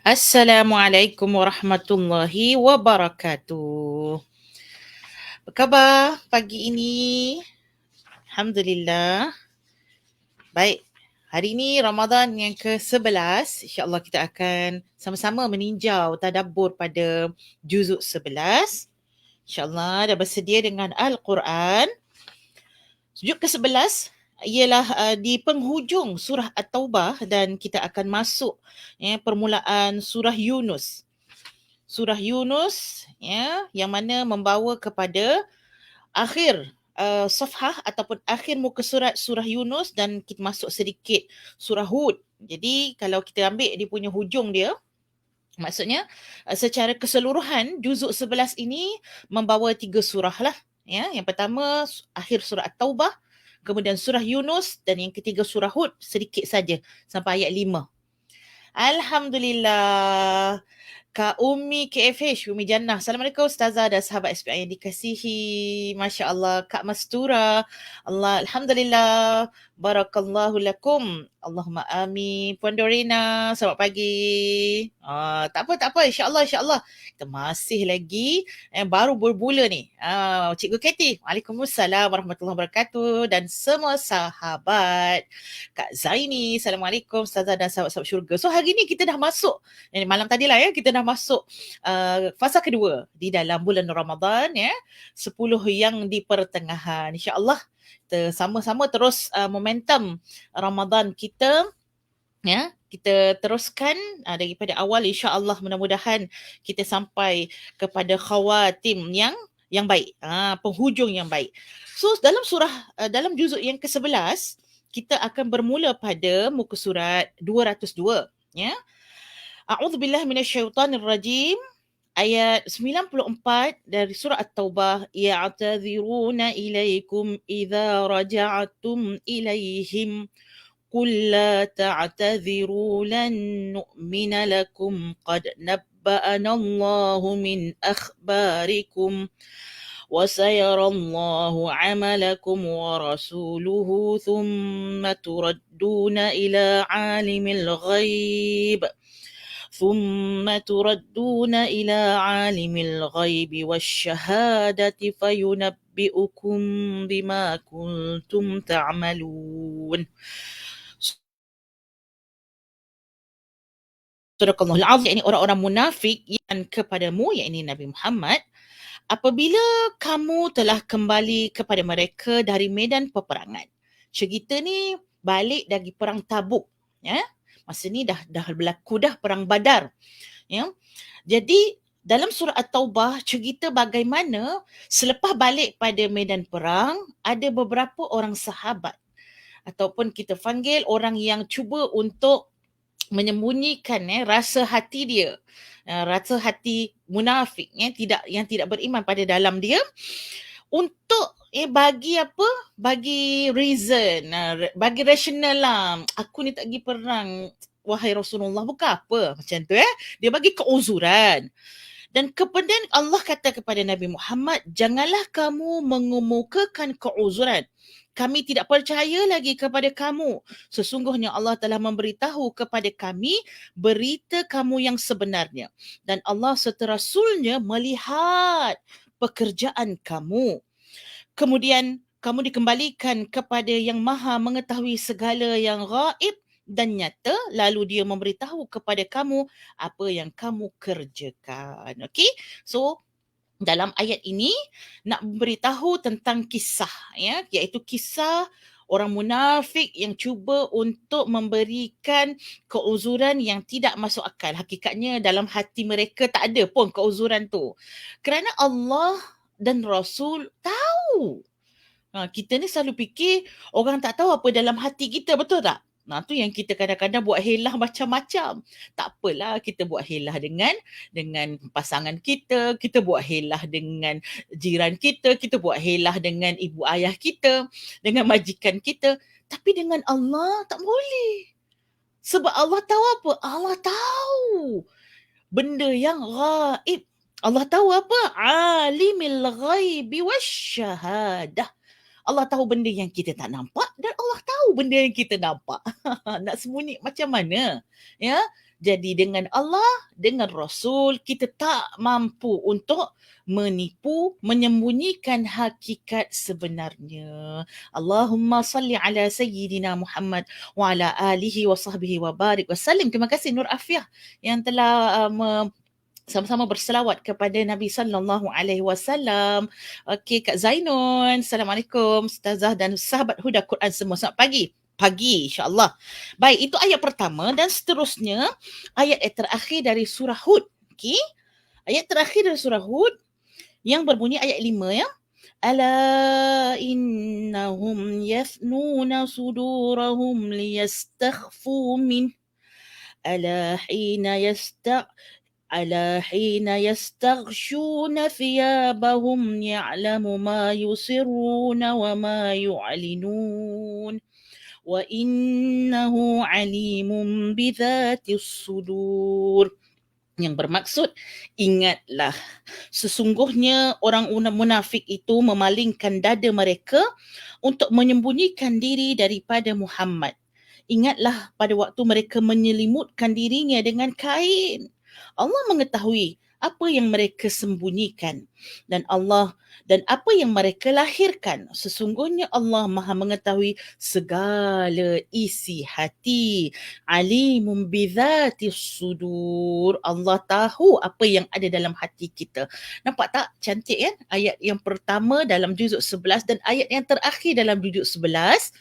Assalamualaikum warahmatullahi wabarakatuh. Apa khabar pagi ini? Alhamdulillah. Baik. Hari ini Ramadan yang ke-11. InsyaAllah kita akan sama-sama meninjau tadabbur pada juzuk 11. InsyaAllah dah bersedia dengan Al-Quran. Juzuk ke-11 ialah di penghujung surah At-Taubah dan kita akan masuk permulaan surah Yunus. Surah Yunus yang mana membawa kepada akhir safhah ataupun akhir muka surat surah Yunus dan kita masuk sedikit surah Hud. Jadi kalau kita ambil dia punya hujung dia, maksudnya secara keseluruhan juzuk 11 ini membawa 3 surah lah. Yang pertama akhir surah At-Taubah, kemudian surah Yunus dan yang ketiga surah Hud sedikit saja sampai ayat 5. Alhamdulillah. Kak Umi KFH, Umi Jannah. Assalamualaikum Ustazah dan sahabat SPI yang dikasihi. Masya Allah. Kak Mastura. Allah, Alhamdulillah. Barakallahu lakum. Allahumma amin. Puan Dorina, selamat pagi. Tak apa. InsyaAllah. Kita masih lagi baru bermula ni. Cikgu Katie. Waalaikumsalam warahmatullahi wabarakatuh. Dan semua sahabat. Kak Zaini. Assalamualaikum Ustazah dan sahabat-sahabat syurga. So hari ni kita dah masuk. Malam tadilah kita dah masuk fasa kedua di dalam bulan Ramadan 10 yang di pertengahan. InsyaAllah kita sama-sama terus momentum Ramadan kita kita teruskan daripada awal, insyaAllah mudah-mudahan kita sampai kepada khawatim yang baik, penghujung yang baik. So dalam juzuk yang ke-11 kita akan bermula pada muka surat 202 A'udzubillah minasyaitanirrajim. Ayat 94 dari surah At-Taubah. Ya'tadhiruna ilaikum idza raja'tum ilaihim. Qul la ta'tadhiru lan nu'mina lakum qad nabba'ana Allahu min akhbarikum. وسيرى الله عملكم ورسوله ثم تردون إلى عالم الغيب والشهادة فينبئكم بما كنتم تعملون. Sadaqallahul azim. Ini orang-orang munafik yang kepadamu, yakni Nabi Muhammad, apabila kamu telah kembali kepada mereka dari medan peperangan. Cerita ni balik dari perang Tabuk. Masa ni dah berlaku dah perang Badar. Jadi dalam surah At-Taubah cerita bagaimana selepas balik pada medan perang ada beberapa orang sahabat ataupun kita panggil orang yang cuba untuk menyembunyikan rasa hati dia, rasa hati munafik yang tidak beriman pada dalam dia untuk bagi reason, bagi rasional lah, aku ni tak pergi perang wahai Rasulullah, bukan apa macam tu dia bagi keuzuran. Dan kemudian Allah kata kepada Nabi Muhammad, janganlah kamu mengemukakan keuzuran. Kami tidak percaya lagi kepada kamu. Sesungguhnya Allah telah memberitahu kepada kami berita kamu yang sebenarnya. Dan Allah serta Rasulnya melihat pekerjaan kamu. Kemudian kamu dikembalikan kepada yang maha mengetahui segala yang gaib dan nyata, lalu dia memberitahu kepada kamu apa yang kamu kerjakan. Okey? So dalam ayat ini nak beritahu tentang kisah iaitu kisah orang munafik yang cuba untuk memberikan keuzuran yang tidak masuk akal. Hakikatnya dalam hati mereka tak ada pun keuzuran tu. Kerana Allah dan Rasul tahu. Kita ni selalu fikir orang tak tahu apa dalam hati kita, betul tak? Tu yang kita kadang-kadang buat helah macam-macam. Tak apalah, kita buat helah dengan pasangan kita buat helah dengan jiran kita buat helah dengan ibu ayah kita, dengan majikan kita. Tapi dengan Allah tak boleh. Sebab Allah tahu apa? Allah tahu benda yang gaib. Allah tahu apa? Alimil ghaibi wasyahadah. Allah tahu benda yang kita tak nampak dan Allah tahu benda yang kita nampak. Nak sembunyi macam mana? Jadi dengan Allah, dengan Rasul, kita tak mampu untuk menipu, menyembunyikan hakikat sebenarnya. Allahumma salli ala Sayyidina Muhammad wa ala alihi wa sahbihi wa barik wa sallim. Terima kasih Nur Afiah yang telah sama-sama berselawat kepada Nabi sallallahu alaihi wasallam. Okey, Kak Zainun. Assalamualaikum Ustazah dan sahabat Huda Quran semua. Selamat pagi. Pagi insya-Allah. Baik, itu ayat pertama dan seterusnya ayat yang terakhir dari surah Hud. Okey. Ayat terakhir dari surah Hud yang berbunyi ayat 5 ya. Ala innahum yathnuna sudurahum liyastakhfu min ala hina ألا حين يستغشون ثيابهم يعلم ما يسرون وما يعلنون وإنه عليم بذات الصدور. Yang bermaksud, ingatlah sesungguhnya orang munafik itu memalingkan dada mereka untuk menyembunyikan diri daripada Muhammad. Ingatlah pada waktu mereka menyelimutkan dirinya dengan kain. Allah mengetahui apa yang mereka sembunyikan dan apa yang mereka lahirkan. Sesungguhnya Allah Maha mengetahui segala isi hati. Alimun bidzatis sudur. Allah tahu apa yang ada dalam hati kita. Nampak tak cantik kan? Ayat yang pertama dalam juzuk 11 dan ayat yang terakhir dalam juzuk 11.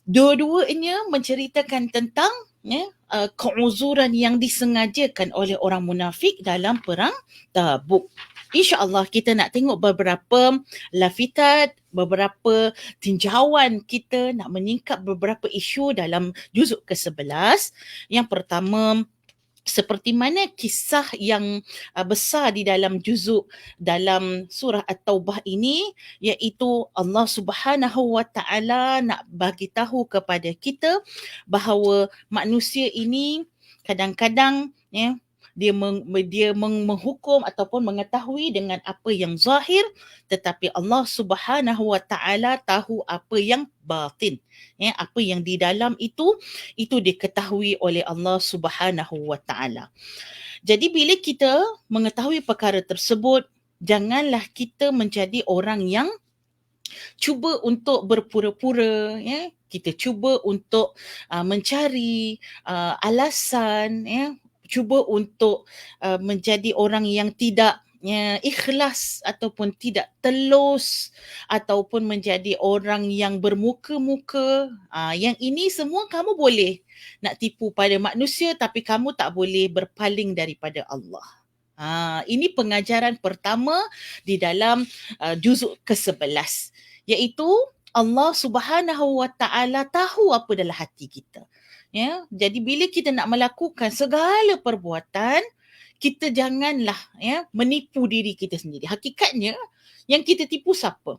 Dua-duanya menceritakan tentang keuzuran yang disengajakan oleh orang munafik dalam perang Tabuk. InsyaAllah kita nak tengok beberapa lafitat, beberapa tinjauan kita nak menyingkap beberapa isu dalam juzuk ke-11. Yang pertama, seperti mana kisah yang besar di dalam juzuk dalam surah At-Taubah ini, iaitu Allah Subhanahu Wa Taala nak bagi tahu kepada kita bahawa manusia ini kadang-kadang dia menghukum ataupun mengetahui dengan apa yang zahir, tetapi Allah Subhanahu Wa Taala tahu apa yang batin. Apa yang di dalam itu diketahui oleh Allah Subhanahu Wa Taala. Jadi bila kita mengetahui perkara tersebut, janganlah kita menjadi orang yang cuba untuk berpura-pura, kita cuba untuk mencari alasan, cuba untuk menjadi orang yang tidak ikhlas ataupun tidak telus ataupun menjadi orang yang bermuka-muka. Yang ini semua kamu boleh nak tipu pada manusia, tapi kamu tak boleh berpaling daripada Allah. Ini pengajaran pertama di dalam juzuk ke-11, iaitu Allah Subhanahu Wa Taala tahu apa dalam hati kita. Jadi bila kita nak melakukan segala perbuatan, kita janganlah menipu diri kita sendiri. Hakikatnya yang kita tipu siapa?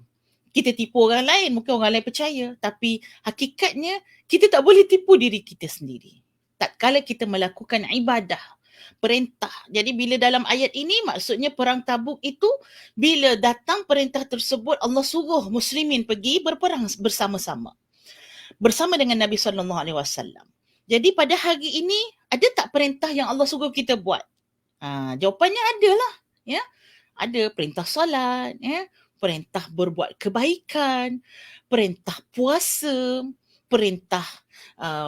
Kita tipu orang lain, mungkin orang lain percaya, tapi hakikatnya kita tak boleh tipu diri kita sendiri. Tatkala kita melakukan ibadah, perintah. Jadi bila dalam ayat ini maksudnya perang Tabuk itu, bila datang perintah tersebut, Allah suruh muslimin pergi berperang bersama-sama bersama dengan Nabi SAW. Jadi pada hari ini ada tak perintah yang Allah suruh kita buat? Jawapannya adalah, ada perintah solat, perintah berbuat kebaikan, perintah puasa, perintah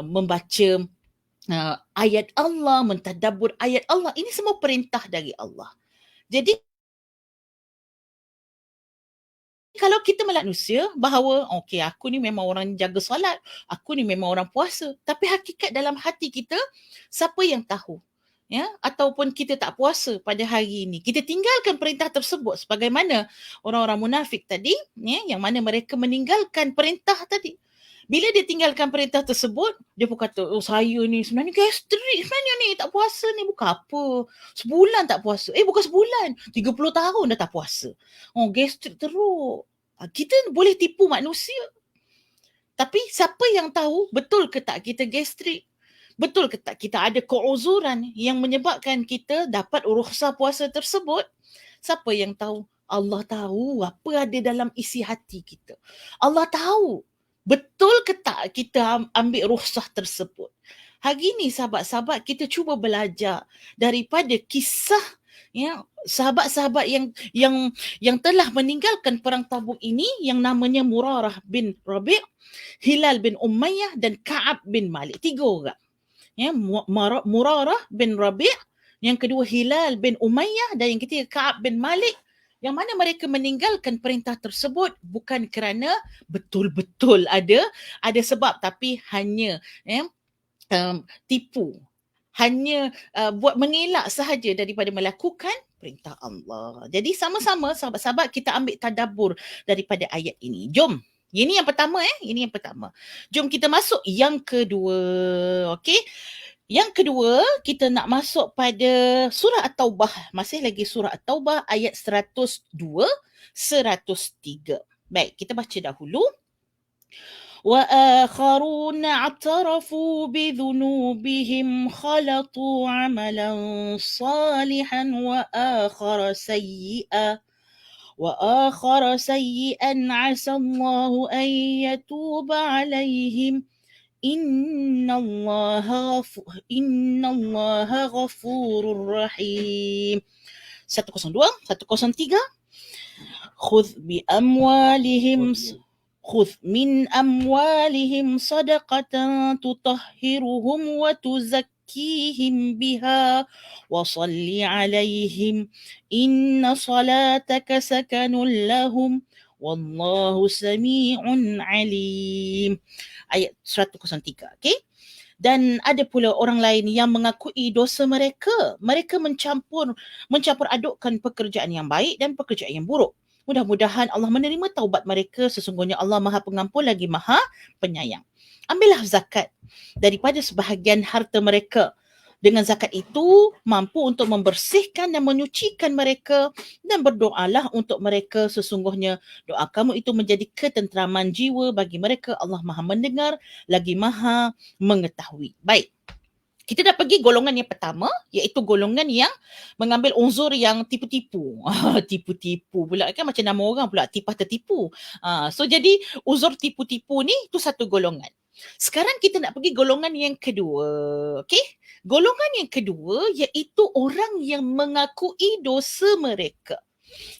membaca ayat Allah, mentadabbur ayat Allah. Ini semua perintah dari Allah. Jadi kalau kita melihat manusia bahawa okey, aku ni memang orang jaga solat, aku ni memang orang puasa, tapi hakikat dalam hati kita siapa yang tahu? Ataupun kita tak puasa pada hari ini, kita tinggalkan perintah tersebut sebagaimana orang-orang munafik tadi, yang mana mereka meninggalkan perintah tadi. Bila dia tinggalkan perintah tersebut, dia pun kata, saya ni sebenarnya gastrik sebenarnya ni, tak puasa ni bukan apa. Sebulan tak puasa. Bukan sebulan, 30 tahun dah tak puasa. Gastrik teruk. Kita boleh tipu manusia. Tapi siapa yang tahu betul ke tak kita gastrik? Betul ke tak kita ada keuzuran yang menyebabkan kita dapat rukhsah puasa tersebut? Siapa yang tahu? Allah tahu apa ada dalam isi hati kita. Allah tahu betul ke tak kita ambil rukhsah tersebut. Hari ni sahabat-sahabat, kita cuba belajar daripada kisah sahabat-sahabat yang telah meninggalkan perang Tabuk ini, yang namanya Murarah bin Rabi', Hilal bin Umayyah dan Ka'ab bin Malik. 3 orang. Murarah bin Rabi', yang kedua Hilal bin Umayyah, dan yang ketiga Ka'ab bin Malik. Yang mana mereka meninggalkan perintah tersebut bukan kerana betul-betul ada sebab, tapi hanya tipu, hanya buat mengelak sahaja daripada melakukan perintah Allah. Jadi sama-sama sahabat-sahabat kita ambil tadabbur daripada ayat ini. Jom. Ini yang pertama ini yang pertama. Jom kita masuk yang kedua. Okey. Yang kedua, kita nak masuk pada surah At-Taubah. Masih lagi surah At-Taubah ayat 102, 103. Baik, kita baca dahulu. وآخرون اعترفوا بذنوبهم خلطوا عملا صالحا وآخر سيئا عسى الله أن يتوب عليهم إن الله غفور رحيم. 102, 103. خذ من أموالهم صدقة تطهرهم وتزكيهم بها وصل عليهم إن صلاتك سكن لهم والله سميع عليم. Ayat 103. Okay? Dan ada pula orang lain yang mengakui dosa mereka. Mereka mencampur adukkan pekerjaan yang baik dan pekerjaan yang buruk. Mudah-mudahan Allah menerima taubat mereka. Sesungguhnya Allah Maha Pengampun lagi Maha Penyayang. Ambillah zakat daripada sebahagian harta mereka. Dengan zakat itu mampu untuk membersihkan dan menyucikan mereka, dan berdoalah untuk mereka. Sesungguhnya doa kamu itu menjadi ketenteraman jiwa bagi mereka. Allah Maha mendengar lagi Maha mengetahui. Baik. Kita dah pergi golongan yang pertama, iaitu golongan yang mengambil unsur yang tipu-tipu. Tipu-tipu pula kan, macam nama orang pula, tipah tertipu. So jadi unsur tipu-tipu ni tu satu golongan. Sekarang kita nak pergi golongan yang kedua. Okey? Golongan yang kedua iaitu orang yang mengakui dosa mereka.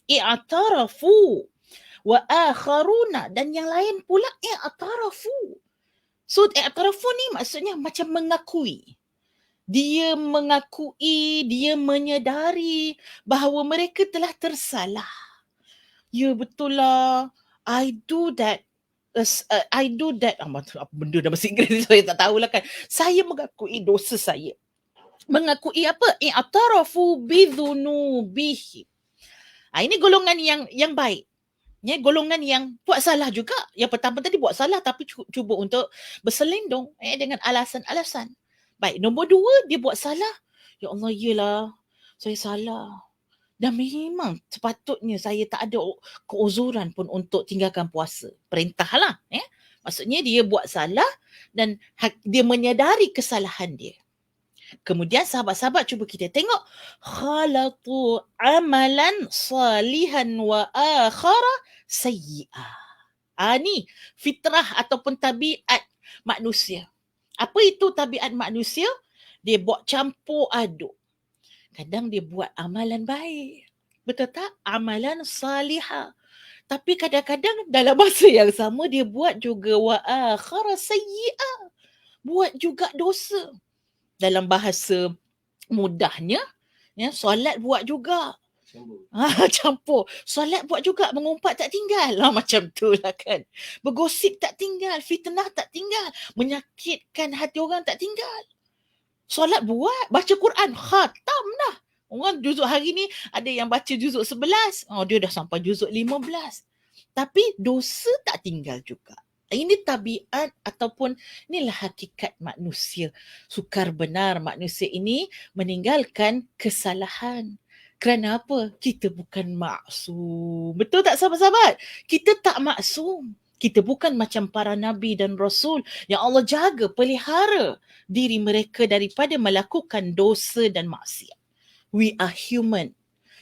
I'tarafu wa akharuna, dan yang lain pula i'tarafu. So i'tarafu ni maksudnya macam mengakui. Dia mengakui, dia menyedari bahawa mereka telah tersalah. Ya betul lah, I do that. Apa benda dalam bahasa Inggeris saya tak tahulah kan. Saya mengakui dosa saya. Mengakui apa? I'tarafu bidhunubihi. Ini golongan yang baik. Golongan yang buat salah juga. Yang pertama tadi buat salah tapi cuba untuk berselindung dengan alasan-alasan. Baik, nombor 2, dia buat salah. Ya Allah, iyalah, saya salah. Dan memang sepatutnya saya tak ada keuzuran pun untuk tinggalkan puasa. Perintahlah. Maksudnya dia buat salah dan dia menyedari kesalahan dia. Kemudian sahabat-sahabat cuba kita tengok. Khalatu amalan salihan wa akhara sayyi'ah. Ni fitrah ataupun tabiat manusia. Apa itu tabiat manusia? Dia buat campur aduk. Kadang dia buat amalan baik. Betul tak? Amalan salihah. Tapi kadang-kadang dalam masa yang sama dia buat juga wa akhara sayyi'ah. Buat juga dosa. Dalam bahasa mudahnya, solat buat juga. Campur. Solat buat juga, mengumpat tak tinggal. Macam tu lah kan. Bergosip tak tinggal, fitnah tak tinggal, menyakitkan hati orang tak tinggal. Solat buat, baca Quran, khatam dah. Orang juzuk hari ni ada yang baca juzuk 11, dia dah sampai juzuk 15. Tapi dosa tak tinggal juga. Ini tabiat ataupun inilah hakikat manusia. Sukar benar manusia ini meninggalkan kesalahan. Kerana apa? Kita bukan maksum. Betul tak sahabat-sahabat? Kita tak maksum. Kita bukan macam para nabi dan rasul yang Allah jaga, pelihara diri mereka daripada melakukan dosa dan maksiat. We are human.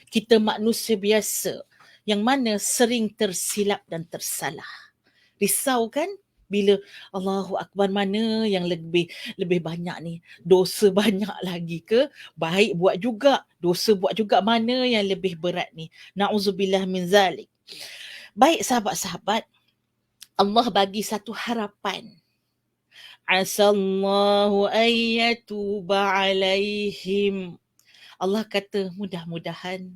Kita manusia biasa yang mana sering tersilap dan tersalah. Risau kan? Bila Allahu Akbar, mana yang lebih banyak ni? Dosa banyak lagi ke? Baik buat juga, dosa buat juga, mana yang lebih berat ni? Na'udzubillah min zalik. Baik sahabat-sahabat, Allah bagi satu harapan. Asallahu ayyatuba alaihim. Allah kata mudah-mudahan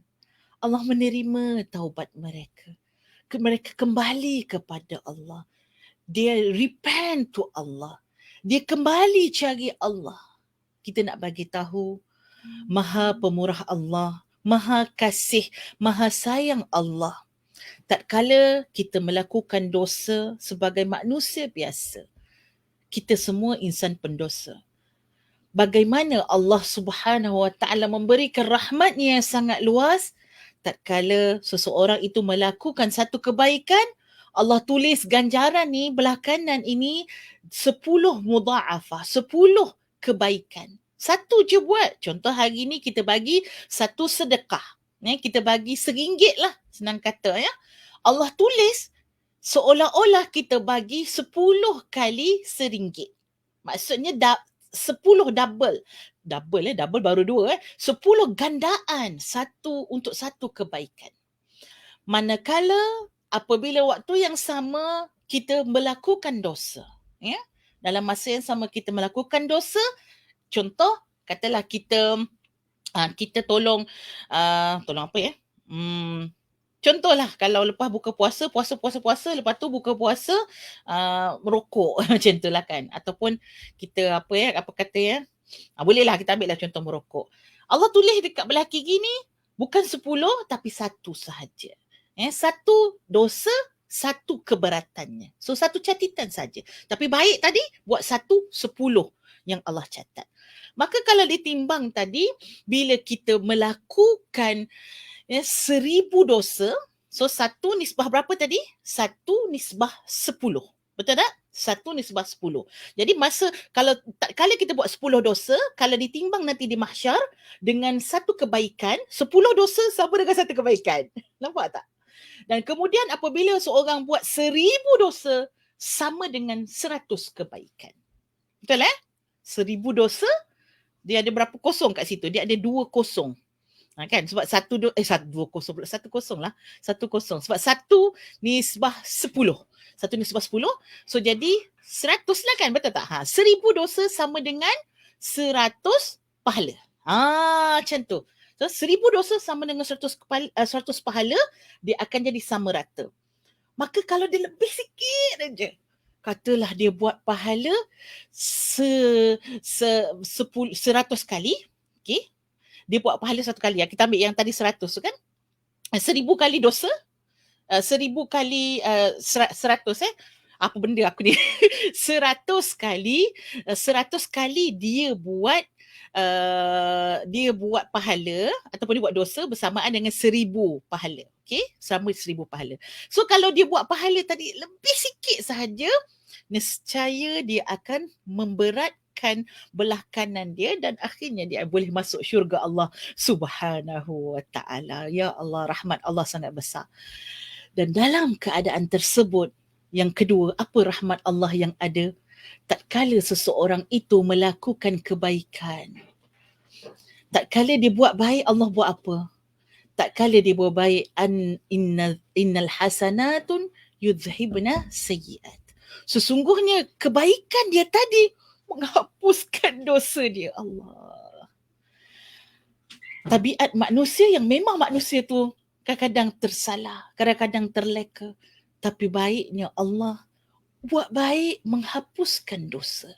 Allah menerima taubat mereka. Mereka kembali kepada Allah. Dia repent to Allah. Dia kembali cari Allah. Kita nak bagi tahu Maha Pemurah Allah, Maha Kasih, Maha Sayang Allah. Tak kala kita melakukan dosa sebagai manusia biasa, kita semua insan pendosa. Bagaimana Allah Subhanahu Wa Taala memberikan rahmatnya yang sangat luas, tak kala seseorang itu melakukan satu kebaikan, Allah tulis ganjaran ni belah kanan ini 10 mudha'afah, 10 kebaikan. Satu je buat. Contoh hari ni kita bagi satu sedekah. Kita bagi RM1 lah, senang kata ya. Allah tulis seolah-olah kita bagi 10 kali RM1. Maksudnya 10 double. Double baru 2. 10 gandaan untuk satu kebaikan. Manakala apabila waktu yang sama kita melakukan dosa, ya, dalam masa yang sama kita melakukan dosa, contoh katalah kita tolong apa ya, contohlah kalau lepas buka puasa, lepas tu buka puasa merokok macam tu lah kan, ataupun kita bolehlah kita ambil lah contoh merokok. Allah tulis dekat belah kiri ni bukan 10 tapi 1 sahaja. Satu dosa, satu keberatannya. So satu catatan saja. Tapi baik tadi buat 10 yang Allah catat. Maka kalau ditimbang tadi, bila kita melakukan 1000 dosa, so 1 nisbah berapa tadi? 1 nisbah 10. Betul tak? 1 nisbah 10. Jadi kalau kita buat 10 dosa, kalau ditimbang nanti di mahsyar dengan satu kebaikan, 10 dosa sama dengan satu kebaikan. Nampak tak? Dan kemudian apabila seorang buat 1000 dosa, sama dengan 100 kebaikan. Betul 1000 dosa, dia ada berapa kosong kat situ? Dia ada 2 kosong. Kan? Sebab 1 kosong lah. 1 kosong. Sebab 1 nisbah 10. 1 nisbah 10. So jadi 100 lah kan? Betul tak? 1000 dosa sama dengan 100 pahala. Macam tu. So 1000 dosa sama dengan 100 pahala, dia akan jadi sama rata. Maka kalau dia lebih sikit aja, katalah dia buat pahala 100 kali, okay? Dia buat pahala 1 kali. Kita ambil yang tadi 100 tu kan? 1000 kali dosa, 1000 kali 100 apa benda aku ni? 100 kali dia buat pahala ataupun dia buat dosa bersamaan dengan 1000 pahala. Okey, sama 1000 pahala. So kalau dia buat pahala tadi lebih sikit sahaja, nescaya dia akan memberatkan belah kanan dia dan akhirnya dia boleh masuk syurga Allah Subhanahu Wa Taala. Ya Allah, rahmat Allah sangat besar. Dan dalam keadaan tersebut, yang kedua, apa rahmat Allah yang ada? Tak kala seseorang itu melakukan kebaikan, tak kala dia buat baik, Allah buat apa? Tak kala dia buat baik, innal hasanatun yudhibna sayyiat. Sesungguhnya kebaikan dia tadi menghapuskan dosa dia. Allah. Tabiat manusia yang memang manusia tu kadang-kadang tersalah, kadang-kadang terleka. Tapi baiknya Allah buat baik menghapuskan dosa.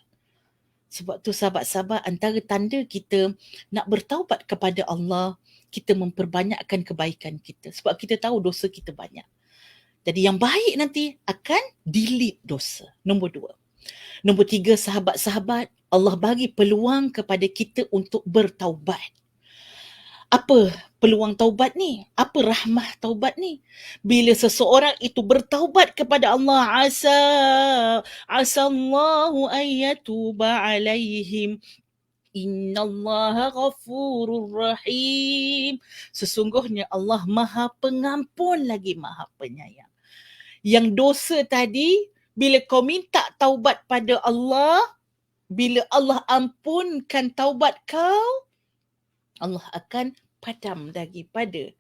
Sebab tu sahabat-sahabat, antara tanda kita nak bertaubat kepada Allah, kita memperbanyakkan kebaikan kita. Sebab kita tahu dosa kita banyak. Jadi yang baik nanti akan delete dosa. Nombor 2. Nombor 3, sahabat-sahabat, Allah bagi peluang kepada kita untuk bertaubat. Apa peluang taubat ni? Apa rahmah taubat ni? Bila seseorang itu bertaubat kepada Allah, asallahu ayyatuba alaihim, innallaha ghafurur rahim. Sesungguhnya Allah Maha Pengampun lagi Maha Penyayang. Yang dosa tadi, bila kau minta bertaubat pada Allah, bila Allah ampunkan taubat kau, Allah akan padam daripada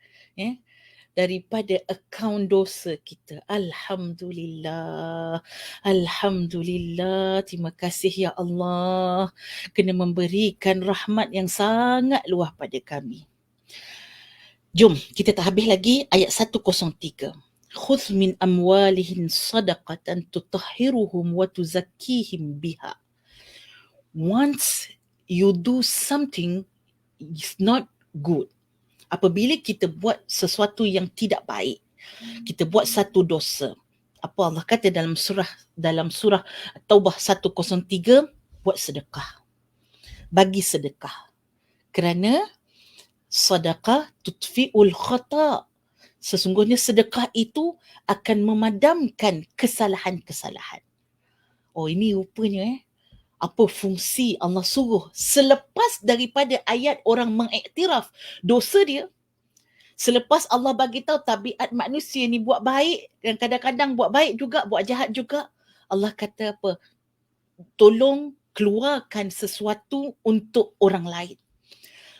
akaun dosa kita. Alhamdulillah. Alhamdulillah. Terima kasih ya Allah kena memberikan rahmat yang sangat luas pada kami. Jom kita tak habis lagi ayat 103. Khudh min amwalihim sadaqatan tutahhiruhum wa tuzakkihim biha. Once you do something is not good, apabila kita buat sesuatu yang tidak baik, kita buat satu dosa, apa Allah kata dalam surah Taubah 103, buat sedekah, bagi sedekah, kerana sedekah tutfi'ul khata', sesungguhnya sedekah itu akan memadamkan kesalahan-kesalahan. Oh, ini rupanya apa fungsi Allah suruh selepas daripada ayat orang mengiktiraf dosa dia. Selepas Allah bagi tahu tabiat manusia ni buat baik dan kadang-kadang buat baik juga, buat jahat juga, Allah kata apa? Tolong keluarkan sesuatu untuk orang lain.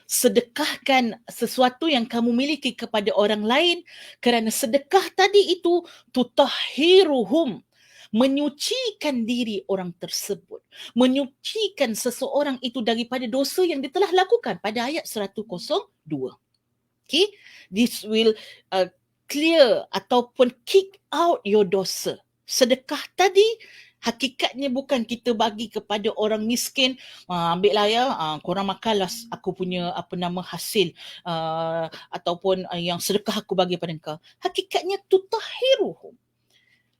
Sedekahkan sesuatu yang kamu miliki kepada orang lain, kerana sedekah tadi itu tutahhiruhum, menyucikan diri orang tersebut, menyucikan seseorang itu daripada dosa yang dia telah lakukan pada ayat 102. Okay, this will clear ataupun kick out your dosa. Sedekah tadi hakikatnya bukan kita bagi kepada orang miskin, ambil lah ya, korang makanlah aku punya hasil, ataupun yang sedekah aku bagi pada kau. Hakikatnya tutahhiruhum,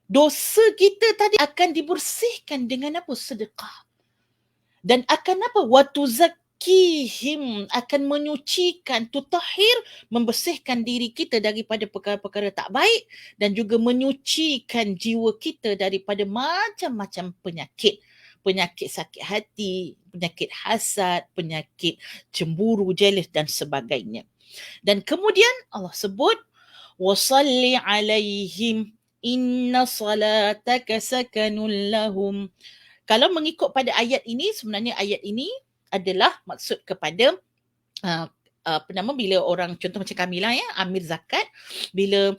dosa kita tadi akan dibersihkan dengan apa? Sedekah. Dan akan apa? Watuzakihim, akan menyucikan, tutahhir, membersihkan diri kita daripada perkara-perkara tak baik, dan juga menyucikan jiwa kita daripada macam-macam penyakit. Penyakit sakit hati, penyakit hasad, penyakit cemburu, jealous dan sebagainya. Dan kemudian Allah sebut, wasalli alaihim inna salataka sakanun lahum. Kalau mengikut pada ayat ini, sebenarnya ayat ini adalah maksud kepada bila orang, contoh macam kami lah ya, amil zakat, bila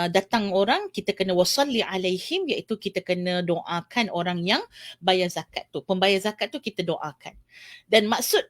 datang orang, kita kena wasalli alaihim, iaitu kita kena doakan orang yang bayar zakat tu. Pembayar zakat tu kita doakan. Dan maksud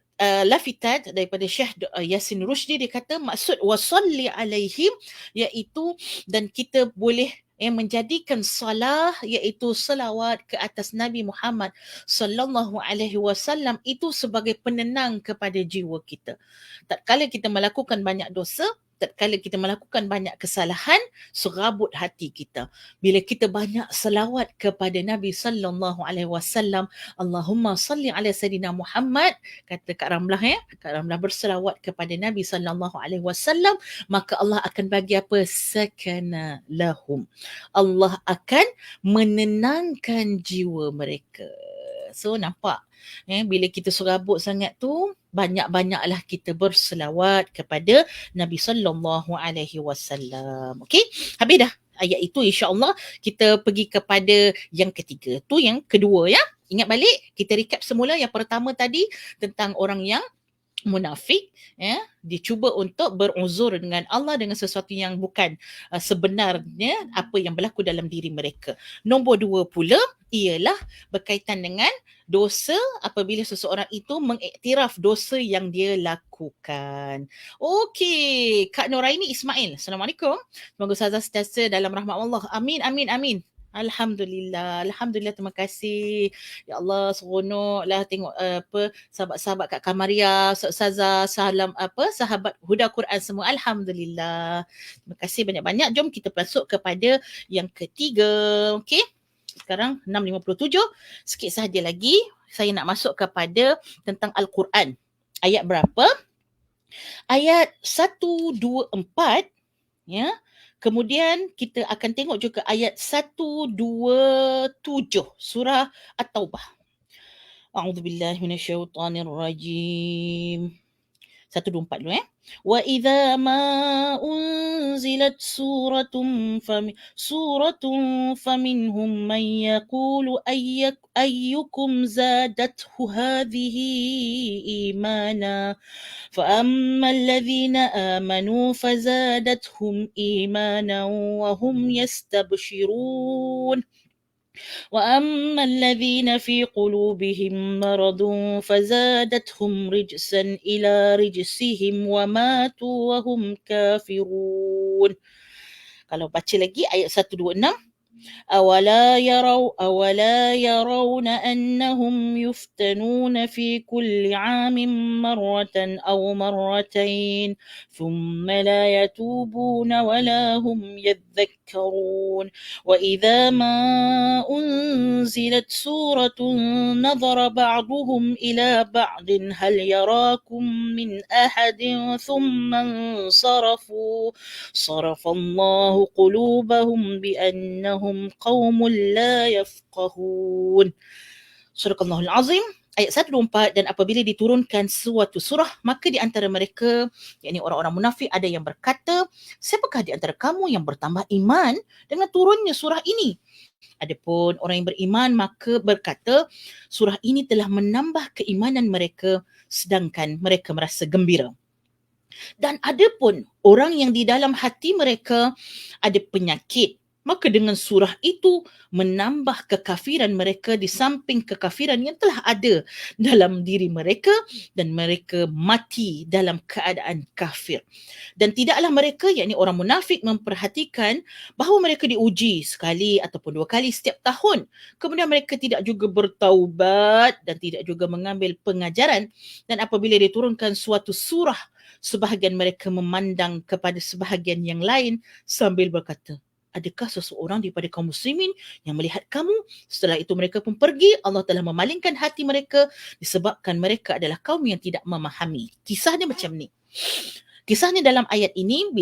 lafitat daripada Syekh Yasin Rushdi, dia kata maksud wasalli alaihim iaitu, dan kita boleh menjadikan salah, iaitu salawat ke atas Nabi Muhammad sallallahu alaihi wasallam itu sebagai penenang kepada jiwa kita. Tatkala kita melakukan banyak dosa, tatkala kita melakukan banyak kesalahan, serabut hati kita. Bila kita banyak selawat kepada Nabi sallallahu alaihi wasallam, Allahumma salli ala sayidina Muhammad, kata Kak Ramlah ya, Kak Ramlah berselawat kepada Nabi sallallahu alaihi wasallam, maka Allah akan bagi apa? Sakana lahum. Allah akan menenangkan jiwa mereka. So nampak, bila kita serabut sangat tu, banyak-banyaklah kita berselawat kepada Nabi sallallahu alaihi wasallam. Okey, habis dah ayat itu, insya-Allah kita pergi kepada yang ketiga. Tu yang kedua ya. Ingat balik, kita recap semula. Yang pertama tadi tentang orang yang munafik, ya, dia cuba untuk beruzur dengan Allah dengan sesuatu yang bukan sebenarnya apa yang berlaku dalam diri mereka. Nombor dua pula ialah berkaitan dengan dosa apabila seseorang itu mengiktiraf dosa yang dia lakukan. Okey, Kak Nuraini Ismail. Assalamualaikum. Semoga Ustazah sentiasa dalam rahmat Allah. Amin, amin, amin. Alhamdulillah, Alhamdulillah, terima kasih. Ya Allah, seronoklah tengok sahabat-sahabat Kak Kamaria, Ustazah, sahabat Huda Quran semua. Alhamdulillah. Terima kasih banyak-banyak. Jom kita masuk kepada yang ketiga. Okey. Sekarang 6.57. Sikit sahaja lagi saya nak masuk kepada tentang Al-Quran. Ayat berapa? Ayat 124, ya. Kemudian kita akan tengok juga ayat 127 surah At-Taubah. A'udzubillahi minasyaitonirrajim. 124 dulu Wa idza ma unzilat suratun faminhum man yaqulu ayyukum zadathu hadhihi imana فأما الذين آمنوا فزادتهم إيمانا وهم يستبشرون وأما الذين في قلوبهم مرض فزادتهم رجسا إلى رجسهم وماتوا وهم كافرون. Kalau baca lagi ayat 126, أولا يرون أنهم يفتنون في كل عام مرة أو مرتين ثم لا يتوبون ولا هم يذكرون وإذا ما أنزلت سورة نظر بعضهم إلى بعض هل يراكم من أحد ثم انصرفوا صرف الله قلوبهم بأنهم قوم لا يفقهون. Surahul Azim ayat 124. Dan apabila diturunkan suatu surah, maka di antara mereka, yakni orang-orang munafik, ada yang berkata, siapakah di antara kamu yang bertambah iman dengan turunnya surah ini? Adapun orang yang beriman maka berkata, surah ini telah menambah keimanan mereka sedangkan mereka merasa gembira. Dan ada pun orang yang di dalam hati mereka ada penyakit, maka dengan surah itu menambah kekafiran mereka di samping kekafiran yang telah ada dalam diri mereka dan mereka mati dalam keadaan kafir. Dan tidaklah mereka, yakni orang munafik, memperhatikan bahawa mereka diuji sekali ataupun dua kali setiap tahun. Kemudian mereka tidak juga bertaubat dan tidak juga mengambil pengajaran. Dan apabila diturunkan suatu surah, sebahagian mereka memandang kepada sebahagian yang lain sambil berkata, adakah seseorang daripada kaum muslimin yang melihat kamu? Setelah itu mereka pun pergi. Allah telah memalingkan hati mereka disebabkan mereka adalah kaum yang tidak memahami. Kisahnya macam ni. Kisahnya dalam ayat ini,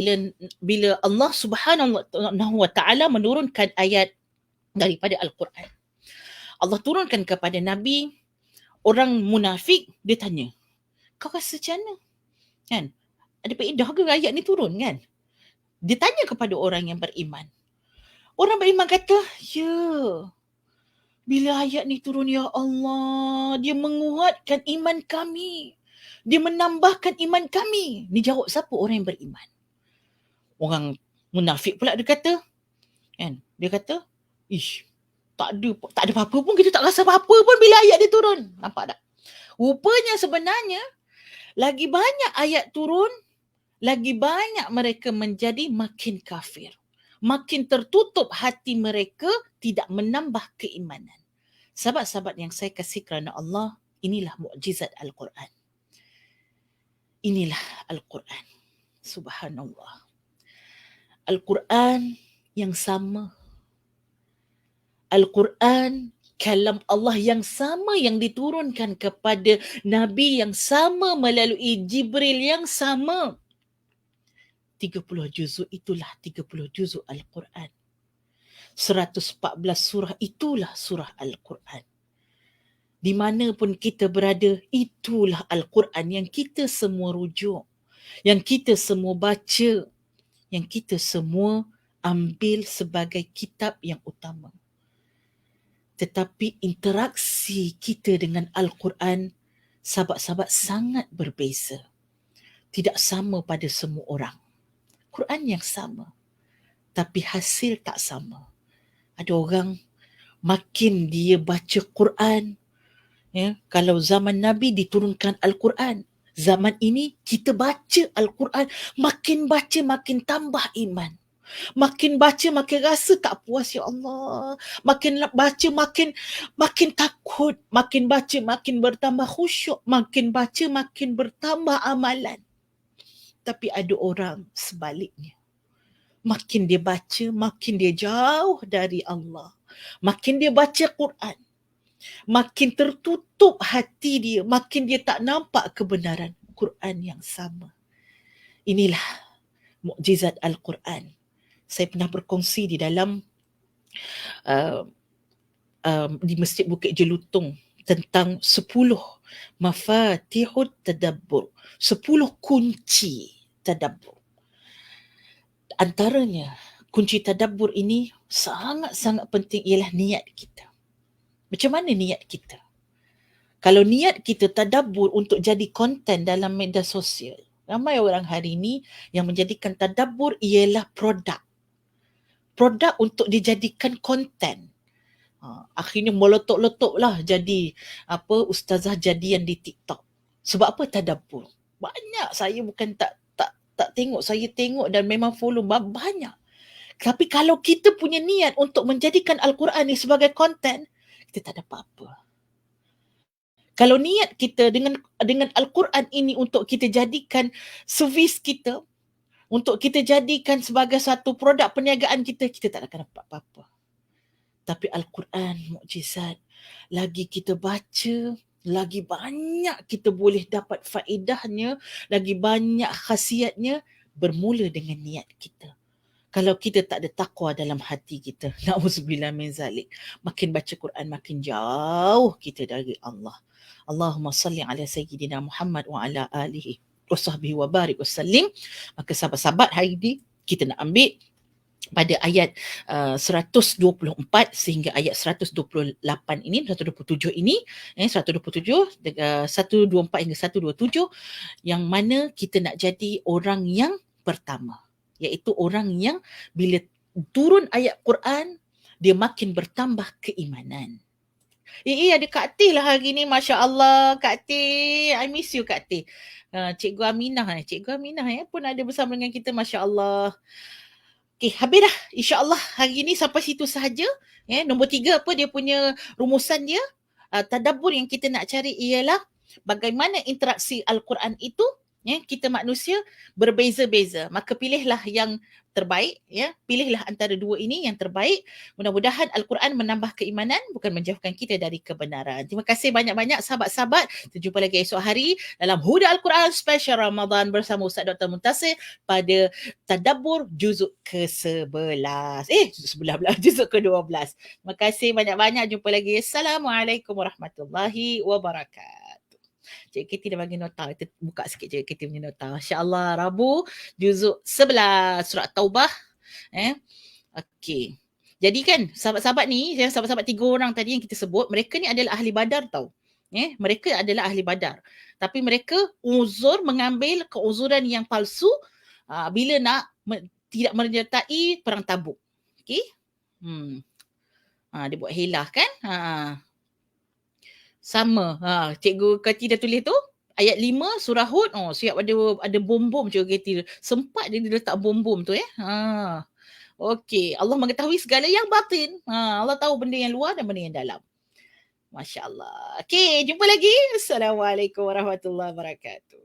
bila Allah Subhanahu wa taala menurunkan ayat daripada Al-Quran, Allah turunkan kepada Nabi, orang munafik dia tanya, kau rasa macam mana? Kan? Ada faedah ke ayat ni turun kan? Dia tanya kepada orang yang beriman. Orang beriman kata, ya, bila ayat ni turun, ya Allah, dia menguatkan iman kami. Dia menambahkan iman kami. Ni jawab siapa? Orang yang beriman. Orang munafik pula dia kata, kan? Dia kata, ish, tak ada apa-apa pun, kita tak rasa apa-apa pun bila ayat dia turun. Nampak tak? Rupanya sebenarnya, lagi banyak ayat turun, lagi banyak mereka menjadi makin kafir. Makin tertutup hati mereka, tidak menambah keimanan. Sahabat-sahabat yang saya kasih kerana Allah, inilah mukjizat Al-Quran. Inilah Al-Quran. Subhanallah. Al-Quran yang sama. Al-Quran, kalam Allah yang sama yang diturunkan kepada Nabi yang sama melalui Jibril yang sama. 30 juzuk itulah 30 juzuk Al-Quran. 114 surah itulah surah Al-Quran. Di mana pun kita berada, itulah Al-Quran yang kita semua rujuk, yang kita semua baca, yang kita semua ambil sebagai kitab yang utama. Tetapi interaksi kita dengan Al-Quran, sahabat-sahabat, sangat berbeza. Tidak sama pada semua orang. Quran yang sama, tapi hasil tak sama. Ada orang makin dia baca Quran, ya, kalau zaman Nabi diturunkan Al-Quran, zaman ini kita baca Al-Quran, makin baca makin tambah iman. Makin baca makin rasa tak puas, ya Allah. Makin baca makin takut, makin baca makin bertambah khusyuk, makin baca makin bertambah amalan. Tapi ada orang sebaliknya. Makin dia baca, makin dia jauh dari Allah. Makin dia baca Quran, makin tertutup hati dia, makin dia tak nampak kebenaran Quran yang sama. Inilah mukjizat Al-Quran. Saya pernah berkongsi di dalam di Masjid Bukit Jelutong tentang 10 mafatihut tadabbur, 10 kunci tadabbur. Antaranya kunci tadabbur ini sangat-sangat penting ialah niat kita. Macam mana niat kita? Kalau niat kita tadabbur untuk jadi konten dalam media sosial, ramai orang hari ini yang menjadikan tadabbur ialah produk. Produk untuk dijadikan konten. Akhirnya meletup-letup lah jadi ustazah jadian di TikTok. Sebab apa? Tadabbur. Banyak, saya bukan tak tengok, saya tengok dan memang follow banyak. Tapi kalau kita punya niat untuk menjadikan Al-Quran ni sebagai konten, kita tak ada apa-apa. Kalau niat kita dengan Al-Quran ini untuk kita jadikan servis kita, untuk kita jadikan sebagai satu produk perniagaan kita, kita tak akan dapat apa-apa. Tapi Al-Quran mukjizat. Lagi kita baca, lagi banyak kita boleh dapat faedahnya, lagi banyak khasiatnya, bermula dengan niat kita. Kalau kita tak ada taqwa dalam hati kita, na'udzubillah min zalik, makin baca Quran makin jauh kita dari Allah. Allahumma salli ala sayyidina Muhammad wa ala alihi wa sahbihi wa barik wa sallim. Maka sahabat-sahabat, hari ini kita nak ambil pada ayat 124 sehingga ayat 128 ini, 127 ini, 127, 124 hingga 127, yang mana kita nak jadi orang yang pertama, iaitu orang yang bila turun ayat Quran, dia makin bertambah keimanan. Ada Kak Teh lah hari ni, Masya Allah. Kak Teh, I miss you Kak Teh. Cikgu Aminah pun ada bersama dengan kita, Masya Allah. Okay, habis dah. InsyaAllah hari ni sampai situ sahaja. Nombor 3 apa dia punya rumusan dia. Tadabbur yang kita nak cari ialah bagaimana interaksi Al-Quran itu. Kita manusia berbeza-beza. Maka pilihlah yang terbaik. Pilihlah antara dua ini yang terbaik. Mudah-mudahan Al-Quran menambah keimanan, bukan menjauhkan kita dari kebenaran. Terima kasih banyak-banyak sahabat-sahabat. Kita jumpa lagi esok hari dalam Huda Al-Quran Special Ramadan bersama Ustaz Dr. Muntasir pada Tadabbur juzuk ke-11. Juzuk ke-12. Terima kasih banyak-banyak. Jumpa lagi. Assalamualaikum warahmatullahi wabarakatuh. Cik Kitty dah bagi nota. Kita buka sikit Cik Kitty punya nota. InsyaAllah Rabu juzuk 11 surah Taubah. Okey. Jadi kan sahabat-sahabat ni, sahabat-sahabat 3 orang tadi yang kita sebut, mereka ni adalah ahli badar tau. Mereka adalah ahli badar. Tapi mereka mengambil keuzuran yang palsu bila nak tidak menyertai perang Tabuk. Okey. Dia buat helah kan? Sama. Cikgu Kati dah tulis tu. Ayat 5 surah Hud. Siap ada bom-bom Cikgu Kati. Sempat dia letak bom-bom tu. Okey. Allah mengetahui segala yang batin. Allah tahu benda yang luar dan benda yang dalam. Masya Allah. Okey. Jumpa lagi. Assalamualaikum warahmatullahi wabarakatuh.